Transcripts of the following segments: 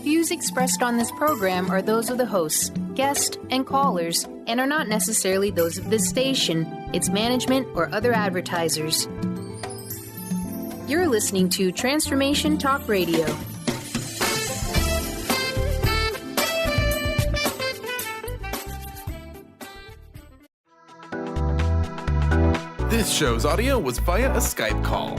Views expressed on this program are those of the hosts, guests, and callers, and are not necessarily those of this station, its management, or other advertisers. You're listening to Transformation Talk Radio. This show's audio was via a Skype call.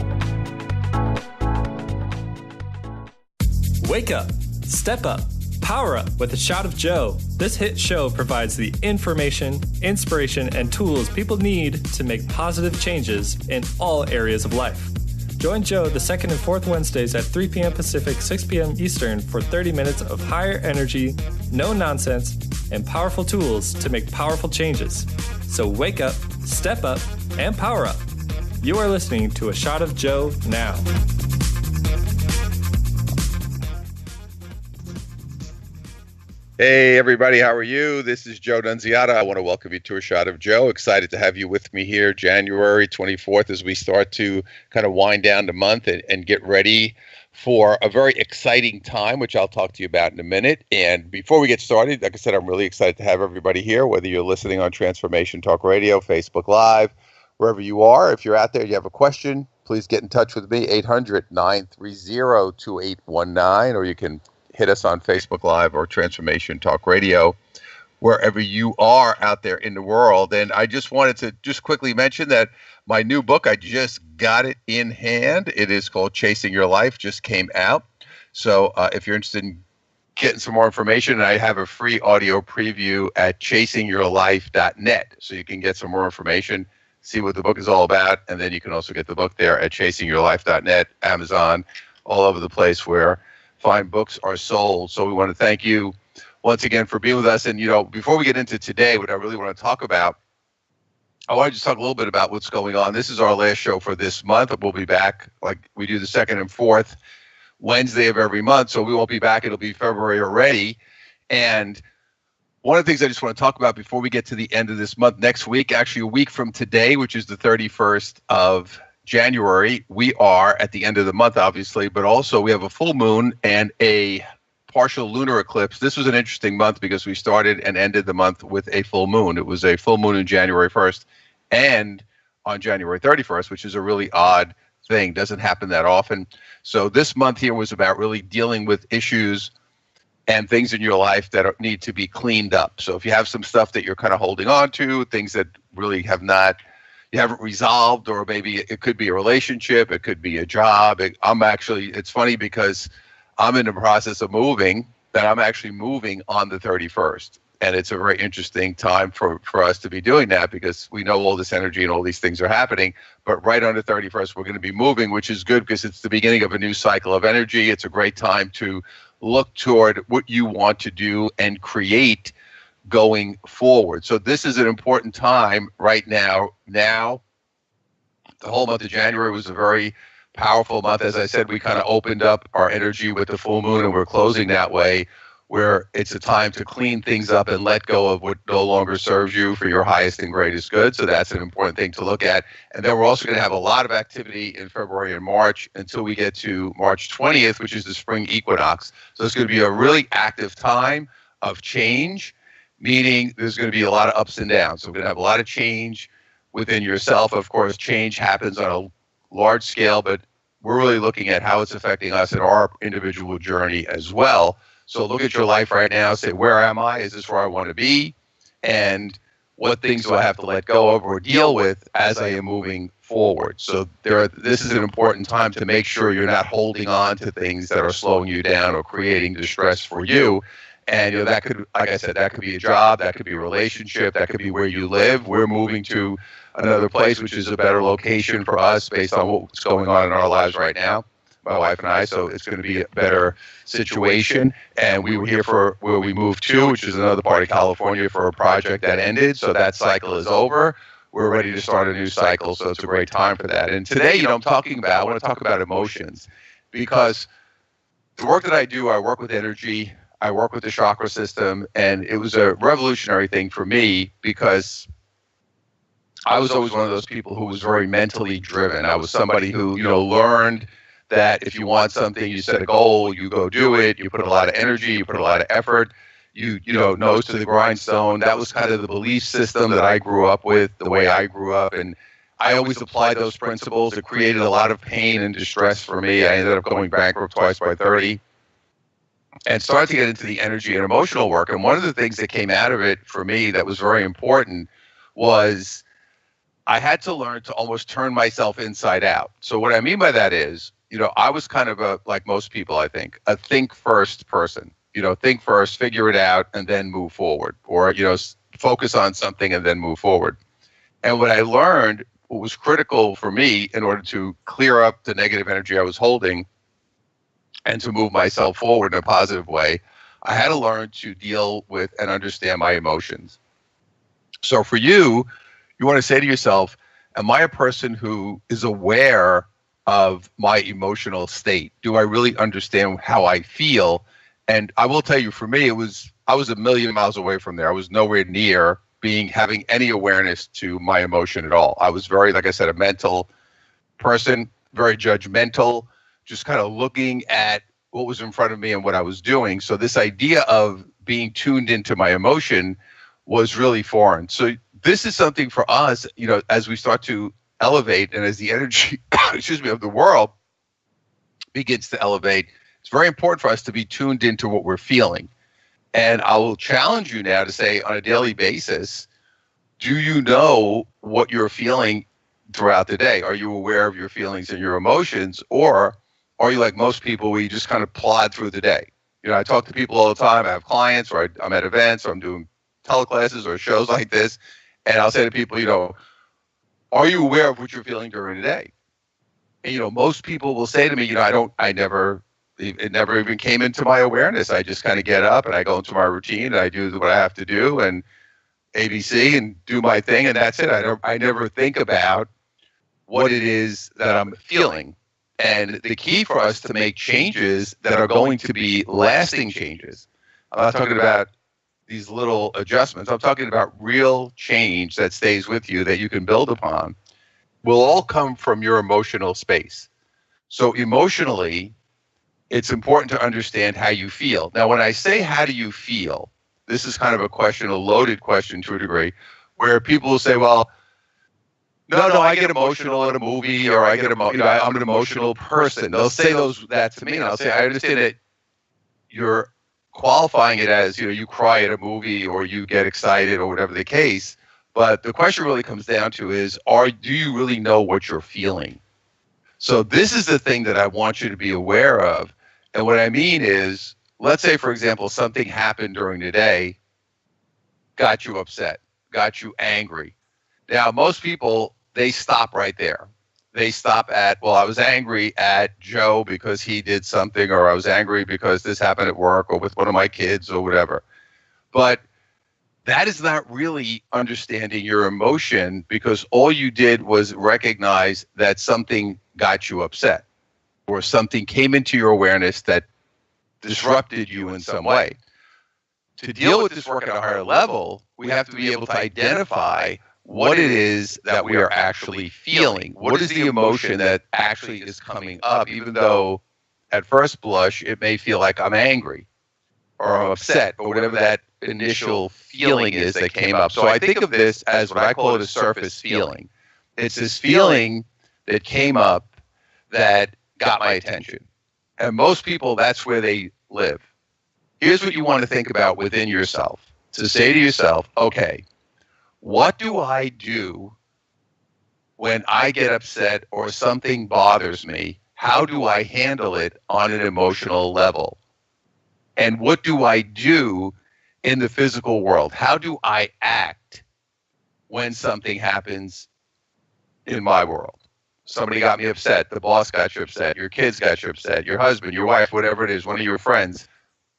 Wake up, step up, power up with a shot of Joe. This hit show provides the information, inspiration, and tools people need to make positive changes in all areas of life. Join Joe the second and fourth Wednesdays at 3 p.m. Pacific, 6 p.m. Eastern for 30 minutes of higher energy, no nonsense, and powerful tools to make powerful changes. So wake up, step up, and power up. You are listening to A Shot of Joe now. Hey everybody, how are you? This is Joe Nunziata. I want to welcome you to A Shot of Joe. Excited to have you with me here January 24th as we start to kind of wind down the month and get ready for a very exciting time, which I'll talk to you about in a minute. And before we get started, like I said, I'm really excited to have everybody here, whether you're listening on Transformation Talk Radio, Facebook Live, wherever you are. If you're out there, you have a question, please get in touch with me, 800-930-2819, or you can hit us on Facebook Live or Transformation Talk Radio, wherever you are out there in the world. And I just wanted to just quickly mention that my new book, I just got it in hand. It is called Chasing Your Life, just came out. So if you're interested in getting some more information, I have a free audio preview at chasingyourlife.net. So you can get some more information, see what the book is all about, and then you can also get the book there at chasingyourlife.net, Amazon, all over the place where fine books are sold. So we want to thank you once again for being with us. And, you know, before we get into today, what I really want to talk about, I want to just talk a little bit about what's going on. This is our last show for this month. We'll be back, like we do the second and fourth Wednesday of every month. So we won't be back. It'll be February already. And one of the things I just want to talk about before we get to the end of this month, next week, actually a week from today, which is the 31st of January, we are at the end of the month, obviously, but also we have a full moon and a partial lunar eclipse. This was an interesting month because we started and ended the month with a full moon. It was a full moon on January 1st and on January 31st, which is a really odd thing. Doesn't happen that often. So this month here was about really dealing with issues and things in your life that need to be cleaned up. So if you have some stuff that you're kind of holding on to, things that really you haven't resolved, or maybe it could be a relationship, it could be a job. It's funny because I'm in the process of moving, that I'm actually moving on the 31st. And it's a very interesting time for us to be doing that because we know all this energy and all these things are happening. But right on the 31st, we're going to be moving, which is good because it's the beginning of a new cycle of energy. It's a great time to look toward what you want to do and create going forward. So this is an important time right now. Now, the whole month of January was a very powerful month. As I said, we kind of opened up our energy with the full moon, and we're closing that way, where it's a time to clean things up and let go of what no longer serves you for your highest and greatest good. So that's an important thing to look at. And then we're also going to have a lot of activity in February and March until we get to March 20th, which is the spring equinox. So it's going to be a really active time of change, meaning there's going to be a lot of ups and downs. So we're going to have a lot of change within yourself. Of course, change happens on a large scale, but we're really looking at how it's affecting us in our individual journey as well. So look at your life right now, say, where am I? Is this where I want to be? And what things do I have to let go of or deal with as I am moving forward? So this is an important time to make sure you're not holding on to things that are slowing you down or creating distress for you. And that could, like I said, that could be a job, that could be a relationship, that could be where you live. We're moving to another place, which is a better location for us based on what's going on in our lives right now, my wife and I. So it's going to be a better situation. And we were here for where we moved to, which is another part of California, for a project that ended. So that cycle is over. We're ready to start a new cycle. So it's a great time for that. And today, I want to talk about emotions, because the work that I do, I work with energy. I work with the chakra system, and it was a revolutionary thing for me because I was always one of those people who was very mentally driven. I was somebody who, learned that if you want something, you set a goal, you go do it, you put a lot of energy, you put a lot of effort, nose to the grindstone. That was kind of the belief system that I grew up with, the way I grew up. And I always applied those principles. It created a lot of pain and distress for me. I ended up going bankrupt twice by 30 and started to get into the energy and emotional work. And one of the things that came out of it for me that was very important was I had to learn to almost turn myself inside out. So what I mean by that is, I was kind of like most people, I think, a think first person. Think first, figure it out, and then move forward. Or, focus on something and then move forward. And what I learned, what was critical for me in order to clear up the negative energy I was holding and to move myself forward in a positive way, I had to learn to deal with and understand my emotions. So for you want to say to yourself, am I a person who is aware of my emotional state? Do I really understand how I feel? And I will tell you, for me, I was a million miles away from there. I was nowhere near having any awareness to my emotion at all. I was very, like I said, a mental person, very judgmental, just kind of looking at what was in front of me and what I was doing. So this idea of being tuned into my emotion was really foreign. So this is something for us, as we start to elevate and as the energy, of the world begins to elevate, it's very important for us to be tuned into what we're feeling. And I will challenge you now to say on a daily basis, do you know what you're feeling throughout the day? Are you aware of your feelings and your emotions? Or are you like most people, where you just kind of plod through the day? I talk to people all the time. I have clients, or I'm at events, or I'm doing teleclasses or shows like this. And I'll say to people, are you aware of what you're feeling during the day? And, most people will say to me, it never even came into my awareness. I just kind of get up and I go into my routine and I do what I have to do and ABC and do my thing. And that's it. I never think about what it is that I'm feeling. And the key for us to make changes that are going to be lasting changes, I'm not talking about these little adjustments. I'm talking about real change that stays with you, that you can build upon, will all come from your emotional space. So emotionally, it's important to understand how you feel. Now, when I say how do you feel, this is kind of a loaded question to a degree, where people will say, well, no, I get emotional at a movie, or I'm an emotional person. They'll say that to me, and I'll say, I understand that you're qualifying it as, you cry at a movie or you get excited or whatever the case. But the question really comes down to is, do you really know what you're feeling? So this is the thing that I want you to be aware of. And what I mean is, let's say, for example, something happened during the day, got you upset, got you angry. Now, most people, they stop right there. They stop at, well, I was angry at Joe because he did something, or I was angry because this happened at work or with one of my kids or whatever. But that is not really understanding your emotion, because all you did was recognize that something got you upset or something came into your awareness that disrupted you in some way. To deal with this work at a higher level, we have to be able to identify what it is that we are actually feeling. What is the emotion that actually is coming up, even though at first blush it may feel like I'm angry or I'm upset or whatever that initial feeling is that came up. So I think of this as what I call it a surface feeling. It's this feeling that came up that got my attention. And most people, that's where they live. Here's what you want to think about within yourself. To say to yourself, okay, what do I do when I get upset or something bothers me? How do I handle it on an emotional level? And what do I do in the physical world? How do I act when something happens in my world? Somebody got me upset. The boss got you upset. Your kids got you upset. Your husband, your wife, whatever it is, one of your friends.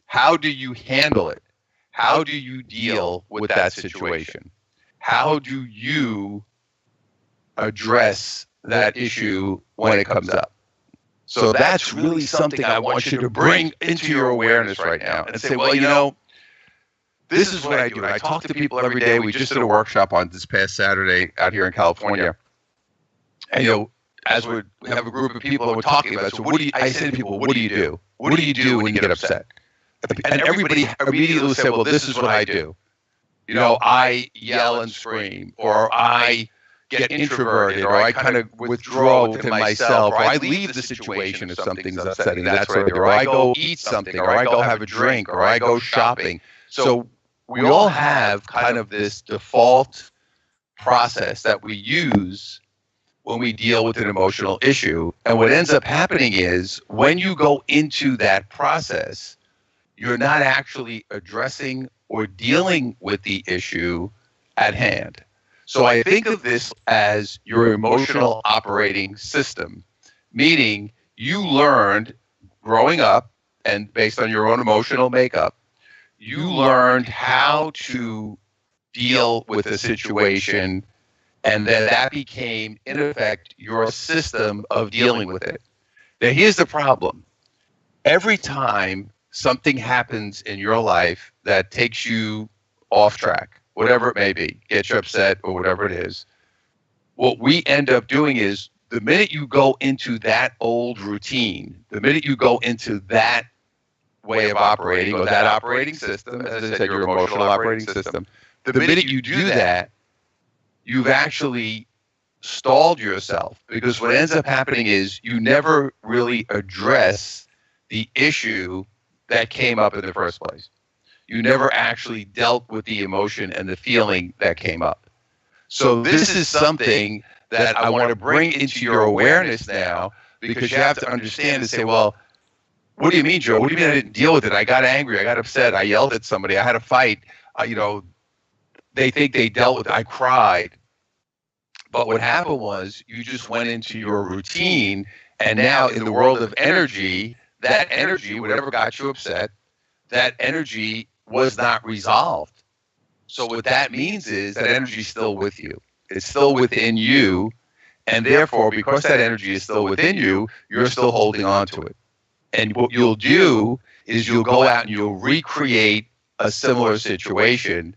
How do you handle it? How do you deal with that situation? How do you address that issue when it comes up? So that's really something I want you to bring into your awareness right now and say, well, this is what I do. I talk to people every day. We just did a workshop on this past Saturday out here in California. And, as we have a group of people and we're talking about, so I say to people, what do you do? What do you do when you get upset? And everybody immediately will say, well, this is what I do. I yell and scream, or I get introverted, or I kind of withdraw within myself, or I leave the situation if something's upsetting. That's what I do. Or I go eat something, or I go have a drink, or I go shopping. So we all have kind of this default process that we use when we deal with an emotional issue. And what ends up happening is when you go into that process, you're not actually addressing or dealing with the issue at hand. So I think of this as your emotional operating system, meaning you learned growing up, and based on your own emotional makeup, you learned how to deal with a situation, and then that became, in effect, your system of dealing with it. Now, here's the problem. Every time something happens in your life that takes you off track, whatever it may be, gets you upset or whatever it is, what we end up doing is the minute you go into that old routine, the minute you go into that way of operating or that operating system, as I said, your emotional operating system, the minute you do that, you've actually stalled yourself, because what ends up happening is you never really address the issue that came up in the first place. You never actually dealt with the emotion and the feeling that came up. So this is something that I want to bring into your awareness now, because you have to understand and say, well, what do you mean, Joe? What do you mean I didn't deal with it? I got angry. I got upset. I yelled at somebody. I had a fight. They think they dealt with it. I cried. But what happened was you just went into your routine, and now in the world of energy, that energy, whatever got you upset, that energy was not resolved. So what that means is that energy is still with you. It's still within you, and therefore, because that energy is still within you, you're still holding on to it. And what you'll do is you'll go out and you'll recreate a similar situation,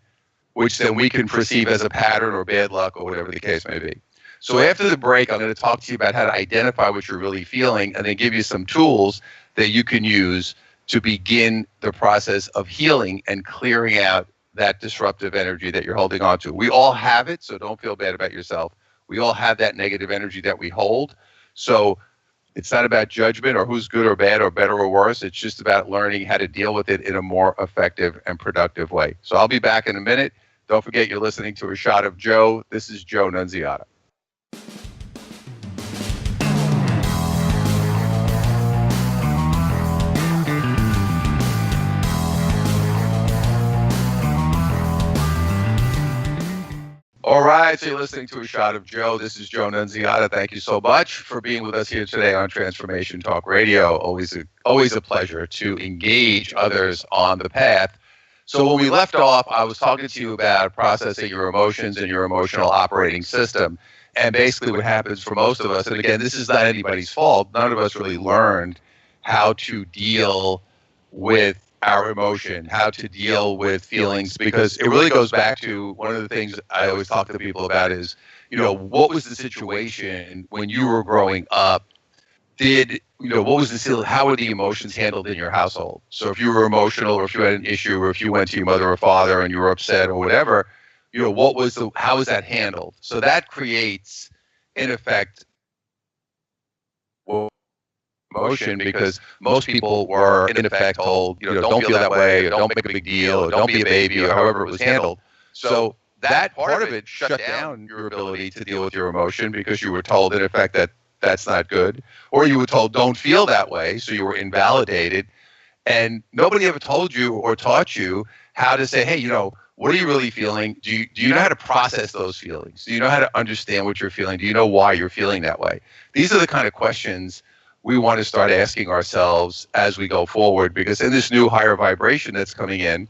which then we can perceive as a pattern or bad luck or whatever the case may be. So after the break, I'm going to talk to you about how to identify what you're really feeling, and then give you some tools that you can use to begin the process of healing and clearing out that disruptive energy that you're holding on to. We all have it, so don't feel bad about yourself. We all have that negative energy that we hold. So it's not about judgment or who's good or bad or better or worse. It's just about learning how to deal with it in a more effective and productive way. So I'll be back in a minute. Don't forget, you're listening to A Shot of Joe. This is Joe Nunziata. All right, so you're listening to A Shot of Joe. This is Joe Nunziata. Thank you so much for being with us here today on Transformation Talk Radio. Always a pleasure to engage others on the path. So when we left off, I was talking to you about processing your emotions and your emotional operating system. And basically what happens for most of us, and again, this is not anybody's fault, none of us really learned how to deal with our emotion, how to deal with feelings, because it really goes back to one of the things I always talk to people about is, what was the situation when you were growing up? How were the emotions handled in your household? So if you were emotional, or if you had an issue, or if you went to your mother or father and you were upset or whatever, how was that handled? So that creates, in effect, emotion, because most people were in effect told, don't feel that way, or don't make a big deal, or don't be a baby, or however it was handled. So that part of it shut down your ability to deal with your emotion, because you were told, in effect, that that's not good, or you were told don't feel that way, so you were invalidated, and nobody ever told you or taught you how to say, hey, what are you really feeling? Do you know how to process those feelings? Do you know how to understand what you're feeling? Do you know why you're feeling that way? These are the kind of questions we want to start asking ourselves as we go forward, because in this new higher vibration that's coming in,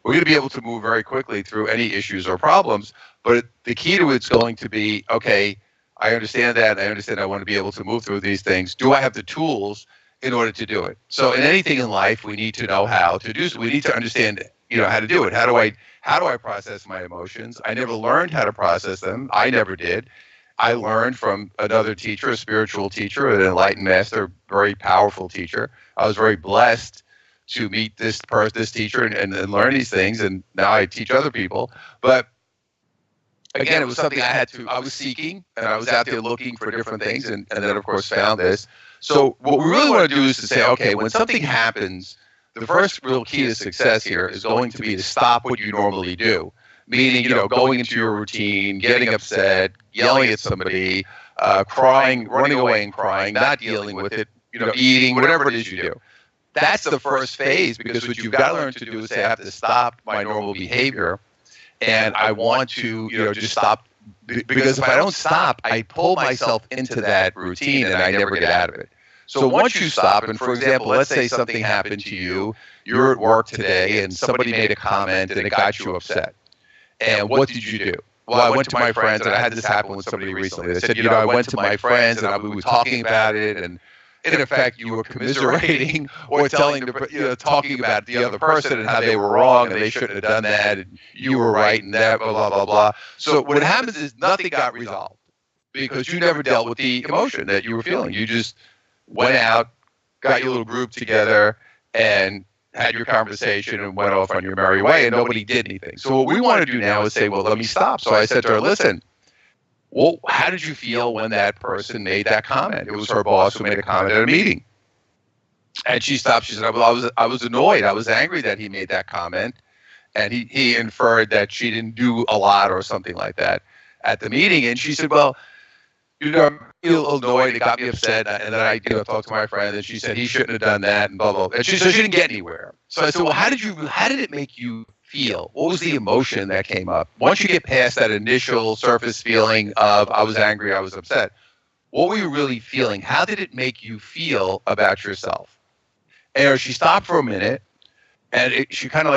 we're going to be able to move very quickly through any issues or problems. But the key to it's going to be, okay, I understand that. I understand I want to be able to move through these things. Do I have the tools in order to do it? So in anything in life, we need to know how to do so. We need to understand, how to do it. How do I process my emotions? I never learned how to process them. I never did. I learned from another teacher, a spiritual teacher, an enlightened master, very powerful teacher. I was very blessed to meet this teacher and learn these things, and now I teach other people. But again, it was something I was seeking, and I was out there looking for different things, and then, of course, found this. So what we really want to do is to say, okay, when something happens, the first real key to success here is going to be to stop what you normally do. Meaning, going into your routine, getting upset, yelling at somebody, crying, running away and crying, not dealing with it, eating, whatever it is you do. That's the first phase, because what you've got to learn to do is say, I have to stop my normal behavior, and I want to, just stop, because if I don't stop, I pull myself into that routine and I never get out of it. So once you stop, and for example, let's say something happened to you, you're at work today and somebody made a comment and it got you upset. And what did you do? Well, I went to my friends, and I had this happen with somebody recently. They said, I went to my friends and we were talking about it, and in effect, you were commiserating or talking about the other person and how they were wrong and they shouldn't have done that, and you were right and that, blah, blah, blah, blah. So what happens is nothing got resolved because you never dealt with the emotion that you were feeling. You just went out, got your little group together, and had your conversation and went off on your merry way, and nobody did anything. So what we want to do now is say, well, let me stop. So I said to her, listen, well, how did you feel when that person made that comment? It was her boss who made a comment at a meeting. And she stopped. She said, well, I was annoyed. I was angry that he made that comment. And he inferred that she didn't do a lot or something like that at the meeting. And she said, well, I feel annoyed. It got me upset. And then I talked to my friend, and she said he shouldn't have done that, and blah, blah, blah. And she didn't get anywhere. So I said, well, how did it make you feel? What was the emotion that came up? Once you get past that initial surface feeling of I was angry, I was upset, what were you really feeling? How did it make you feel about yourself? And she stopped for a minute, and she kind of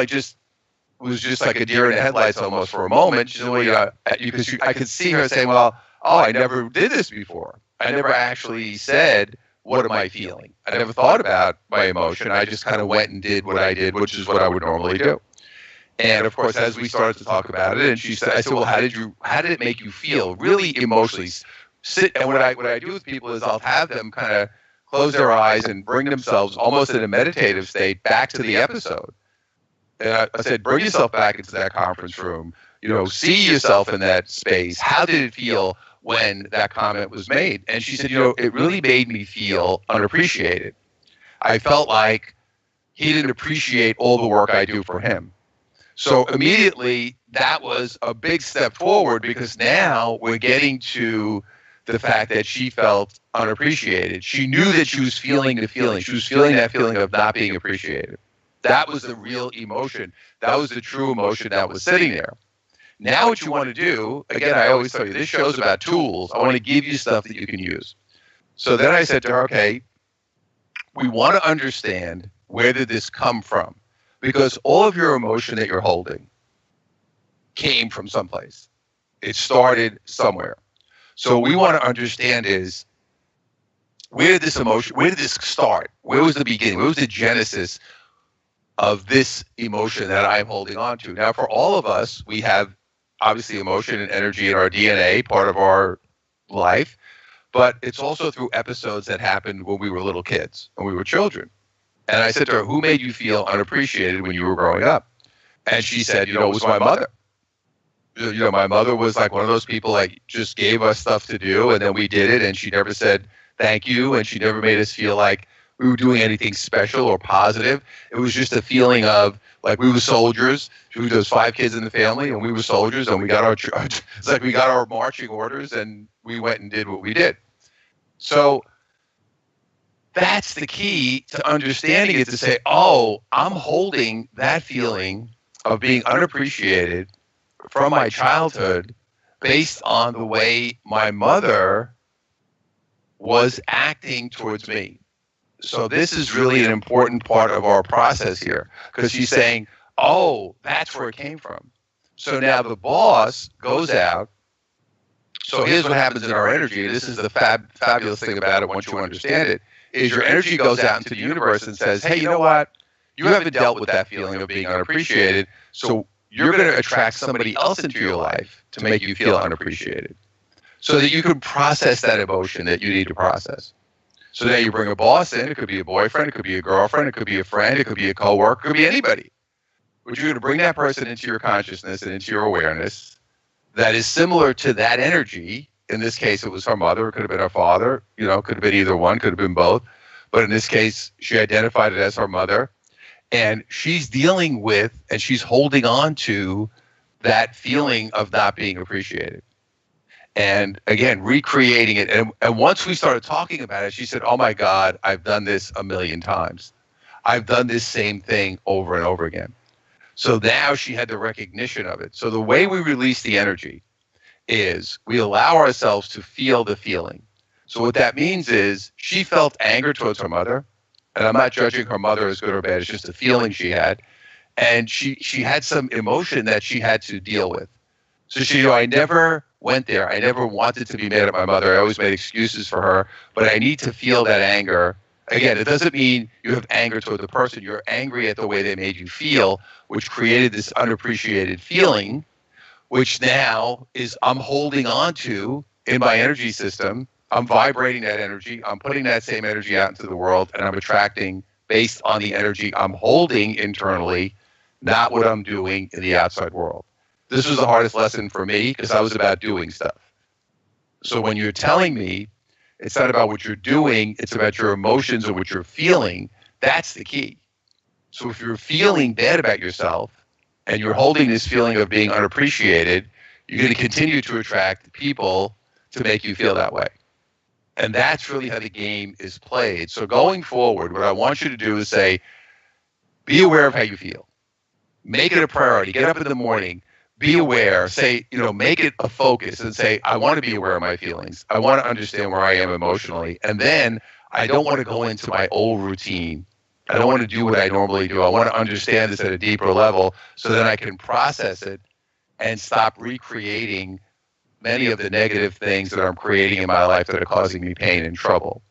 was just like a deer in the headlights almost for a moment. She said, well, because I could see her saying, well, I never did this before. I never actually said, what am I feeling? I never thought about my emotion. I just kind of went and did what I did, which is what I would normally do. And of course, as we started to talk about it, and I said, well, how did it make you feel really emotionally? And what I do with people is I'll have them kind of close their eyes and bring themselves almost in a meditative state back to the episode. And I said, bring yourself back into that conference room, see yourself in that space. How did it feel when that comment was made? And she said, it really made me feel unappreciated. I felt like he didn't appreciate all the work I do for him. So immediately that was a big step forward, because now we're getting to the fact that she felt unappreciated. She knew that she was feeling the feeling. She was feeling that feeling of not being appreciated. That was the real emotion. That was the true emotion that was sitting there. Now what you want to do, again, I always tell you, this show's about tools. I want to give you stuff that you can use. So then I said to her, okay, we want to understand, where did this come from? Because all of your emotion that you're holding came from someplace. It started somewhere. So what we want to understand is, where did this start? Where was the beginning? Where was the genesis of this emotion that I'm holding on to? Now, for all of us, we have obviously emotion and energy in our DNA, part of our life, but it's also through episodes that happened when we were little kids, when we were children. And I said to her, who made you feel unappreciated when you were growing up? And she said, it was my mother. My mother was like one of those people that just gave us stuff to do, and then we did it, and she never said thank you, and she never made us feel like we were doing anything special or positive. It was just a feeling of like we were soldiers. There was 5 kids in the family, and we were soldiers, and we got our marching orders, and we went and did what we did. So that's the key to understanding it, to say, I'm holding that feeling of being unappreciated from my childhood based on the way my mother was acting towards me. So this is really an important part of our process here, because she's saying, that's where it came from. So now the boss goes out. So here's what happens in our energy. This is the fabulous thing about it once you understand it, is your energy goes out into the universe and says, hey, you know what? You haven't dealt with that feeling of being unappreciated, so you're going to attract somebody else into your life to make you feel unappreciated. so that you can process that emotion that you need to process. So now you bring a boss in. It could be a boyfriend. It could be a girlfriend. It could be a friend. It could be a coworker. It could be anybody. But you're going to bring that person into your consciousness and into your awareness that is similar to that energy. In this case, it was her mother. It could have been her father. You know, it could have been either one. Could have been both. But in this case, she identified it as her mother. And she's dealing with and she's holding on to that feeling of not being appreciated. And again, recreating it. And once we started talking about it, she said, oh my God, I've done this a million times. I've done this same thing over and over again. So now she had the recognition of it. So the way we release the energy is we allow ourselves to feel the feeling. So what that means is she felt anger towards her mother. And I'm not judging her mother as good or bad. It's just a feeling she had. And she had some emotion that she had to deal with. So she, I never went there. I never wanted to be mad at my mother. I always made excuses for her. But I need to feel that anger. Again, it doesn't mean you have anger toward the person. You're angry at the way they made you feel, which created this unappreciated feeling, which now is I'm holding on to in my energy system. I'm vibrating that energy. I'm putting that same energy out into the world, and I'm attracting based on the energy I'm holding internally, not what I'm doing in the outside world. This was the hardest lesson for me because I was about doing stuff. So when you're telling me it's not about what you're doing, it's about your emotions and what you're feeling, that's the key. So if you're feeling bad about yourself and you're holding this feeling of being unappreciated, you're going to continue to attract people to make you feel that way. And that's really how the game is played. So going forward, what I want you to do is say, be aware of how you feel. Make it a priority. Get up in the morning. Be aware. Say, make it a focus and say, I want to be aware of my feelings. I want to understand where I am emotionally. And then I don't want to go into my old routine. I don't want to do what I normally do. I want to understand this at a deeper level so that I can process it and stop recreating many of the negative things that I'm creating in my life that are causing me pain and trouble.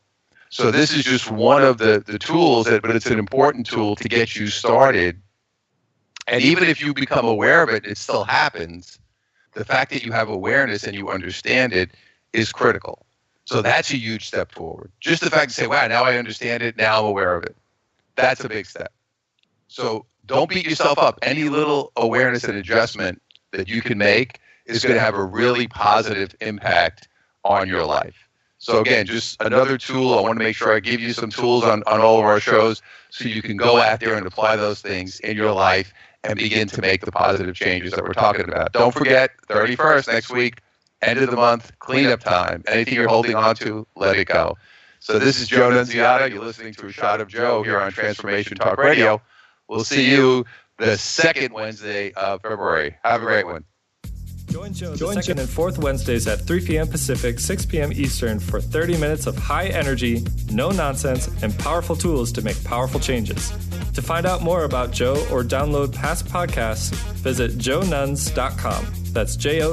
So this is just one of the tools, but it's an important tool to get you started. And even if you become aware of it, it still happens. The fact that you have awareness and you understand it is critical. So that's a huge step forward. Just the fact to say, wow, now I understand it, now I'm aware of it. That's a big step. So don't beat yourself up. Any little awareness and adjustment that you can make is going to have a really positive impact on your life. So again, just another tool. I want to make sure I give you some tools on all of our shows so you can go out there and apply those things in your life and begin to make the positive changes that we're talking about. Don't forget, 31st next week, end of the month, cleanup time. Anything you're holding on to, let it go. So this is Joe Nunziata. You're listening to A Shot of Joe here on Transformation Talk Radio. We'll see you the second Wednesday of February. Have a great one. Join Joe the second and fourth Wednesdays at 3 p.m. Pacific, 6 p.m. Eastern for 30 minutes of high energy, no nonsense, and powerful tools to make powerful changes. To find out more about Joe or download past podcasts, visit joenunz.com. That's JoeNunz.com.